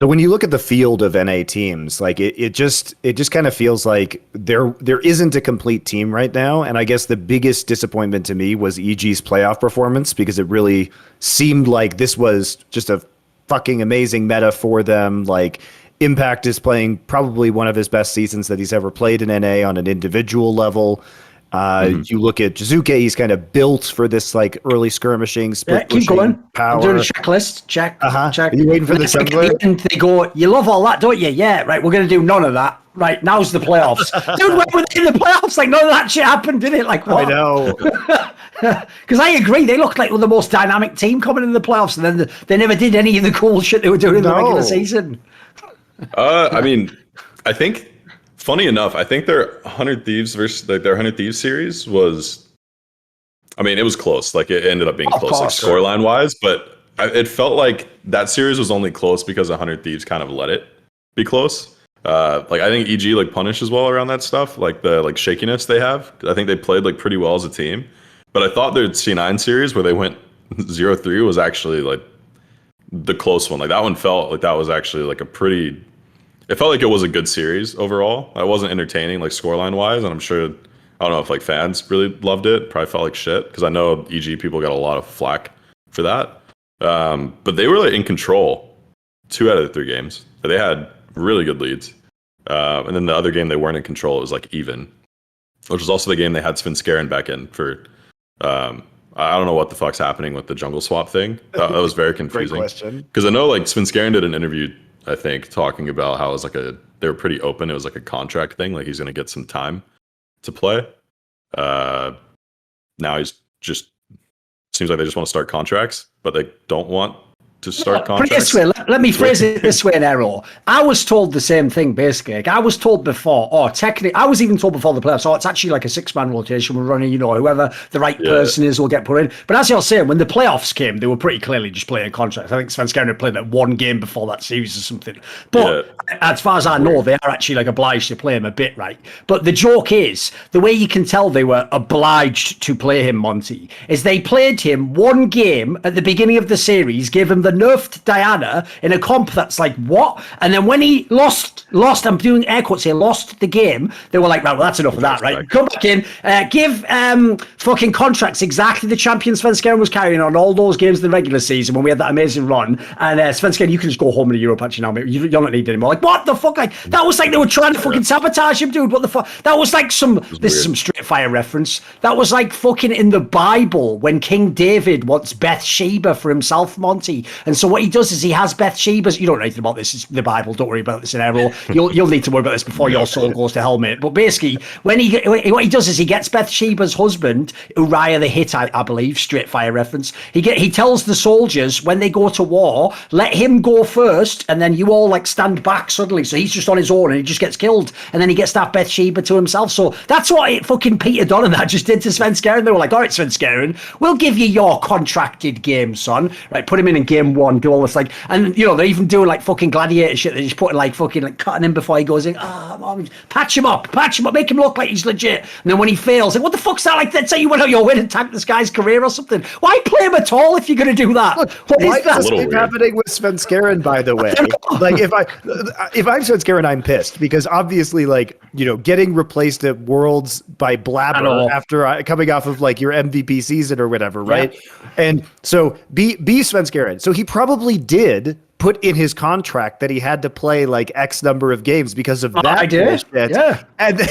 So when you look at the field of NA teams, like it just kind of feels like there isn't a complete team right now. And I guess the biggest disappointment to me was EG's playoff performance, because it really seemed like this was just a fucking amazing meta for them. Like Impact is playing probably one of his best seasons that he's ever played in NA on an individual level. You look at Jizuke, he's kind of built for this like early skirmishing, split keep going. power. I'm doing a checklist. Check. Are you waiting for the jungler? And they go, you love all that, don't you? Yeah, right. We're going to do none of that. Right, now's the playoffs. Dude, when were they in the playoffs? Like, none of that shit happened, did it? Like, what? I know. Because I agree, they looked like the most dynamic team coming in the playoffs, and then they never did any of the cool shit they were doing in the regular season. I mean, I think, funny enough, I think their 100 Thieves versus their 100 Thieves series was, I mean, it was close. Like, it ended up being close, like scoreline wise, but it felt like that series was only close because 100 Thieves kind of let it be close. Like, I think EG like punished as well around that stuff, like the like shakiness they have. I think they played like pretty well as a team, but I thought their C9 series where they went 0-3 was actually like the close one. Like, that one felt like that was actually like a pretty. It felt like it was a good series overall. I wasn't entertaining like scoreline wise, and I'm sure, I don't know if like fans really loved it. Probably felt like shit because I know EG people got a lot of flack for that. But they were like in control 2 out of the 3 games. They had really good leads. And then the other game they weren't in control. It was like even, which was also the game they had Svenskeren back in for. I don't know what the fuck's happening with the jungle swap thing. That was very confusing. Great question. Because I know like Svenskeren did an interview, I think, talking about how it was like they were pretty open. It was like a contract thing. Like, he's going to get some time to play. Now he's just, seems like they just want to start contracts, but they don't want to start contracts. Let me phrase it this way, Nero. I was told the same thing, basically. Like, I was told before, technically, I was even told before the playoffs, it's actually like a 6-man rotation we're running, whoever the right person is will get put in. But as you're saying, when the playoffs came, they were pretty clearly just playing contracts. I think Svenskeren had played like 1 game before that series or something. But as far as I know, they are actually like obliged to play him a bit, right? But the joke is, the way you can tell they were obliged to play him, Monty, is they played him 1 game at the beginning of the series, gave him the nerfed Diana in a comp that's like, what? And then when he lost, I'm doing air quotes here, lost the game, they were like, right, well, that's enough of that, right? Come back in, give fucking contracts exactly the champion Svenskeren was carrying on all those games in the regular season when we had that amazing run. And Svenskeren, you can just go home in Europe actually now, mate. You're not needed anymore. Like, what the fuck? Like, that was like they were trying to fucking sabotage him, dude. What the fuck? That was like this is some Straight Fire reference. That was like fucking in the Bible when King David wants Bathsheba for himself, Monty. And so what he does is he has Bathsheba's. You don't know anything about this. It's the Bible. Don't worry about this in Errol. You'll need to worry about this before your soul goes to hell, mate. But basically, what he does is he gets Bathsheba's husband, Uriah the Hittite, I believe, Straight Fire reference. He tells the soldiers when they go to war, let him go first, and then you all like stand back suddenly. So he's just on his own and he just gets killed, and then he gets that Bathsheba to himself. So that's what it fucking Peter Dunn and that just did to Svenskeren. They were like, all right, Svenskeren, we'll give you your contracted game, son. Right, put him in game 1, do all this like, and they're even doing like fucking gladiator shit. They're just putting like fucking like cutting him before he goes in. Patch him up, make him look like he's legit. And then when he fails, like, what the fuck's that? Like, let's say you went out your way and tanked this guy's career or something. Why play him at all if you're going to do that? Look, why does this keep happening with Svenskeren, by the way? Like, if I'm Svenskeren, I'm pissed because obviously, like, getting replaced at Worlds by Blabber after coming off of like your MVP season or whatever, right? Yeah. And so be Svenskeren. So he probably did put in his contract that he had to play like X number of games because of that. I did. Yeah. And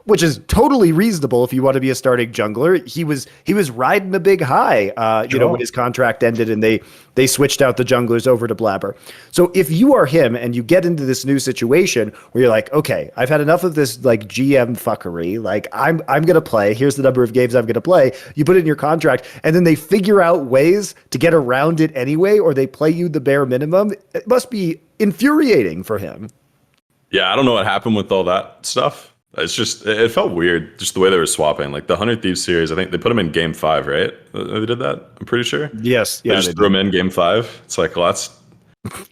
which is totally reasonable if you want to be a starting jungler. He was riding a big high, when his contract ended and they switched out the junglers over to Blabber. So if you are him and you get into this new situation where you're like, okay, I've had enough of this like GM fuckery. Like I'm going to play. Here's the number of games I'm going to play. You put it in your contract and then they figure out ways to get around it anyway, or they play you the bare minimum. It must be infuriating for him. Yeah, I don't know what happened with all that stuff. It's just, it felt weird, just the way they were swapping. Like the 100 Thieves series, I think they put him in game 5, right? They did that, I'm pretty sure. Yes. Yeah, they just threw him in game 5. It's like, well, that's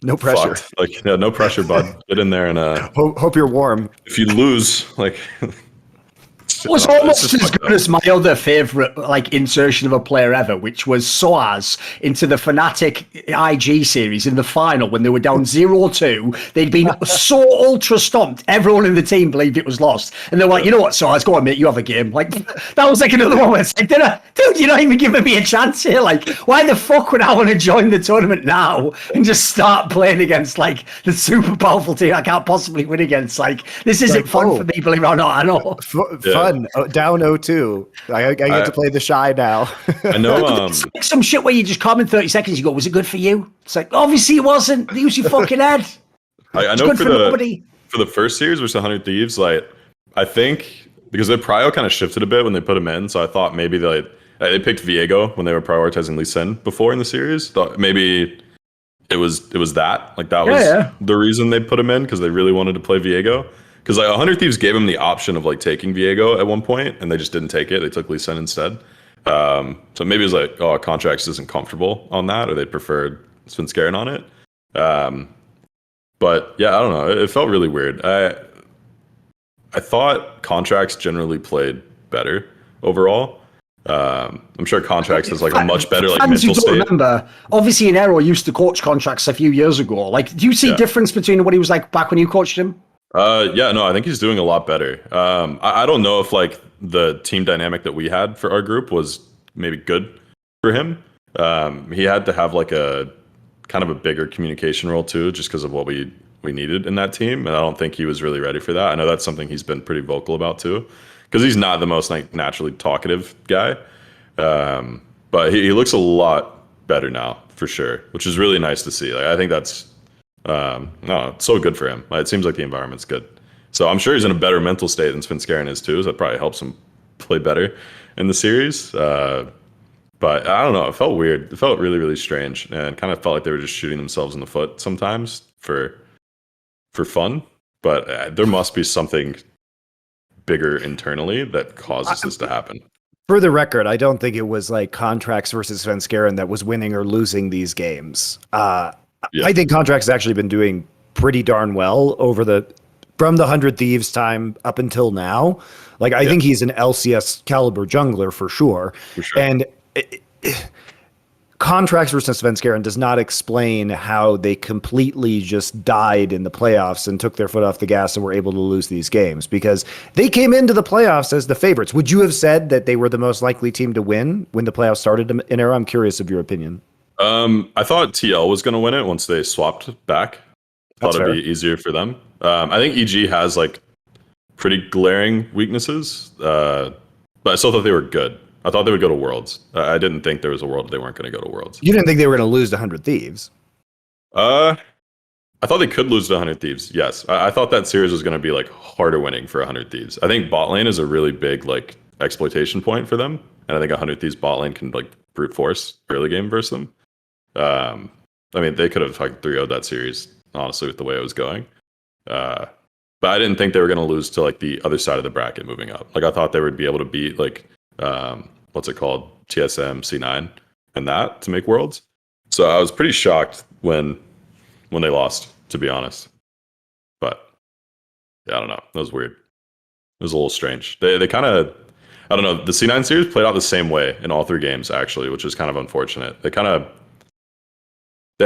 no pressure. Fucked. Like, yeah, no pressure, bud. Get in there and hope you're warm. If you lose, like, it's was almost as good as my other favourite like insertion of a player ever, which was Soaz into the Fnatic IG series in the final when they were down 0-2. They'd been so ultra stomped, everyone in the team believed it was lost. And they were like, you know what, Soaz, go on, mate, you have a game. Like, that was like another one where it's like, dude, you're not even giving me a chance here. Like, why the fuck would I want to join the tournament now and just start playing against like the super powerful team I can't possibly win against? Like, this isn't fun for me, believe it or not. I know. Fun. Down 0-2. I get to play the shy now. I know. It's like some shit where you just comment 30 seconds, you go, was it good for you? It's like, obviously it wasn't. Use your fucking head. I know for the first series, which is 100 Thieves, like, I think, because the prio kind of shifted a bit when they put him in, so I thought maybe they picked Viego when they were prioritizing Lee Sin before in the series. Thought maybe it was that. Like, that was the reason they put him in, because they really wanted to play Viego. Because like 100 Thieves gave him the option of like taking Viego at one point, and they just didn't take it. They took Lee Sin instead. So maybe it was like, oh, Contracts isn't comfortable on that, or they preferred Svenskeren on it. But yeah, I don't know. It felt really weird. I thought Contracts generally played better overall. I'm sure Contracts has like a much better like mental state. Remember, obviously, Enero used to coach Contracts a few years ago. Like, do you see difference between what he was like back when you coached him? Yeah, no, I think he's doing a lot better. I don't know if like the team dynamic that we had for our group was maybe good for him. He had to have like a kind of a bigger communication role too, just because of what we needed in that team. And I don't think he was really ready for that. I know that's something he's been pretty vocal about too, because he's not the most like naturally talkative guy. But he looks a lot better now for sure, which is really nice to see. Like, I think that's it's so good for him. It seems like the environment's good. So I'm sure he's in a better mental state than Svenskeren is too. So that probably helps him play better in the series. But I don't know. It felt weird. It felt really, really strange, and kind of felt like they were just shooting themselves in the foot sometimes for fun. But there must be something bigger internally that causes this to happen. For the record, I don't think it was like Contracts versus Svenskeren that was winning or losing these games. I think Contracts has actually been doing pretty darn well from the 100 Thieves time up until now. Like, I think he's an LCS caliber jungler for sure. And Contracts versus Svenskeren does not explain how they completely just died in the playoffs and took their foot off the gas and were able to lose these games, because they came into the playoffs as the favorites. Would you have said that they were the most likely team to win when the playoffs started in Era? I'm curious of your opinion. I thought TL was going to win it once they swapped back. Thought it'd be easier for them. I think EG has like pretty glaring weaknesses, but I still thought they were good. I thought they would go to Worlds. I didn't think there was a world they weren't going to go to Worlds. You didn't think they were going to lose to 100 Thieves? I thought they could lose to 100 Thieves, yes. I thought that series was going to be like harder winning for 100 Thieves. I think bot lane is a really big like exploitation point for them, and I think 100 Thieves bot lane can like brute force early game versus them. I mean, they could have like 3-0'd that series, honestly, with the way it was going. But I didn't think they were going to lose to like the other side of the bracket moving up. Like, I thought they would be able to beat like what's it called, TSM, C9, and that to make Worlds. So I was pretty shocked when they lost, to be honest. But yeah, I don't know. That was weird. It was a little strange. They kind of, I don't know. The C9 series played out the same way in all 3 games actually, which is kind of unfortunate. They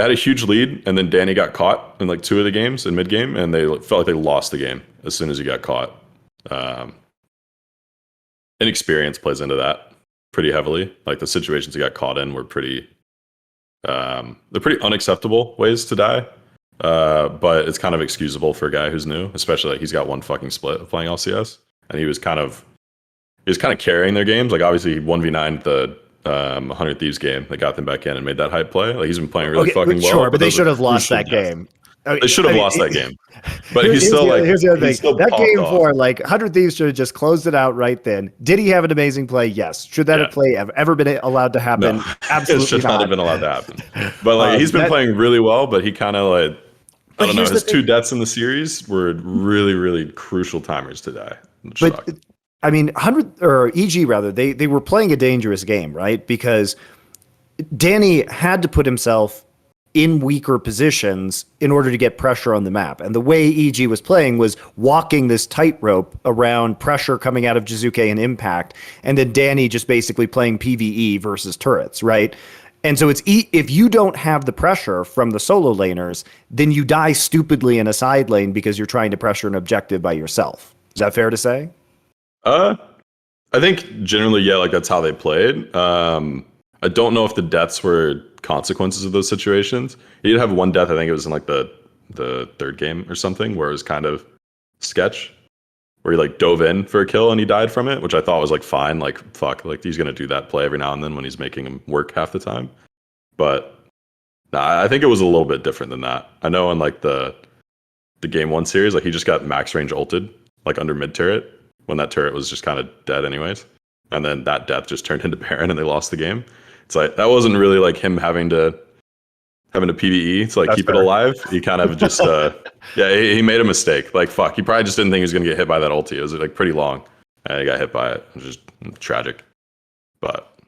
had a huge lead, and then Danny got caught in like 2 of the games in mid game, and they felt like they lost the game as soon as he got caught. Inexperience plays into that pretty heavily. Like, the situations he got caught in were pretty they're pretty unacceptable ways to die, but it's kind of excusable for a guy who's new, especially like he's got 1 fucking split of playing LCS, and he was kind of carrying their games. Like, obviously he 1v9'd the 100 Thieves game that got them back in and made that hype play. Like, he's been playing really fucking well. Sure, but they should have lost that game. They should have lost that game. But he's still like, here's the other thing. That game 4, like 100 Thieves should have just closed it out right then. Did he have an amazing play? Yes. Should that play have ever been allowed to happen? No. Absolutely it should not have been allowed to happen. But like, he's been playing really well, but he kind of like, I don't know, his 2 deaths in the series were really, really crucial timers to die. But I mean, 100 or EG rather, they were playing a dangerous game, right? Because Danny had to put himself in weaker positions in order to get pressure on the map. And the way EG was playing was walking this tightrope around pressure coming out of Jizuke and Impact, and then Danny just basically playing PvE versus turrets, right? And so if you don't have the pressure from the solo laners, then you die stupidly in a side lane because you're trying to pressure an objective by yourself. Is that fair to say? I think generally, yeah, like that's how they played. I don't know if the deaths were consequences of those situations. He did have one death, I think it was in like the third game or something, where it was kind of sketch, where he like dove in for a kill and he died from it, which I thought was like fine. Like, fuck, like he's going to do that play every now and then when he's making him work half the time. But nah, I think it was a little bit different than that. I know in like the game 1 series, like he just got max range ulted, like under mid turret, when that turret was just kind of dead anyways. And then that death just turned into Baron and they lost the game. It's like, that wasn't really like him having to PvE to like keep it alive. He kind of just, he made a mistake. Like, fuck, he probably just didn't think he was going to get hit by that ulti. It was like pretty long. And he got hit by it. It was just tragic. But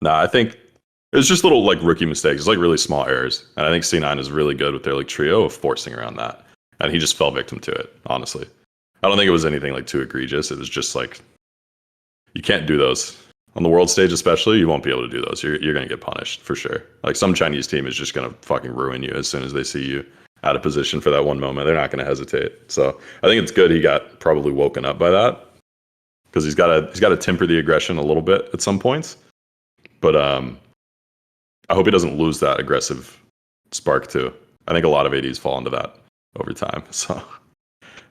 I think it was just little like rookie mistakes. It's like really small errors. And I think C9 is really good with their like trio of forcing around that. And he just fell victim to it, honestly. I don't think it was anything like too egregious. It was just like, you can't do those. On the world stage especially, you won't be able to do those. You're going to get punished for sure. Like some Chinese team is just going to fucking ruin you as soon as they see you out of position for that one moment. They're not going to hesitate. So I think it's good he got probably woken up by that, because he's got to temper the aggression a little bit at some points. But I hope he doesn't lose that aggressive spark too. I think a lot of ADs fall into that over time. So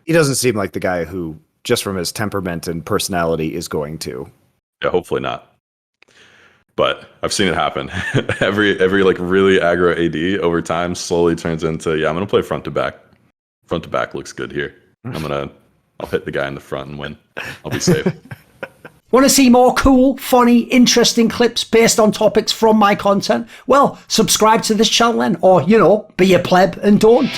he doesn't seem like the guy who, just from his temperament and personality, is going to. Yeah, hopefully not. But I've seen it happen. every like really aggro AD over time slowly turns into, I'm gonna play front to back. Front to back looks good here. I'll hit the guy in the front and win. I'll be safe. Want to see more cool, funny, interesting clips based on topics from my content? Well, subscribe to this channel then, or, be a pleb and don't.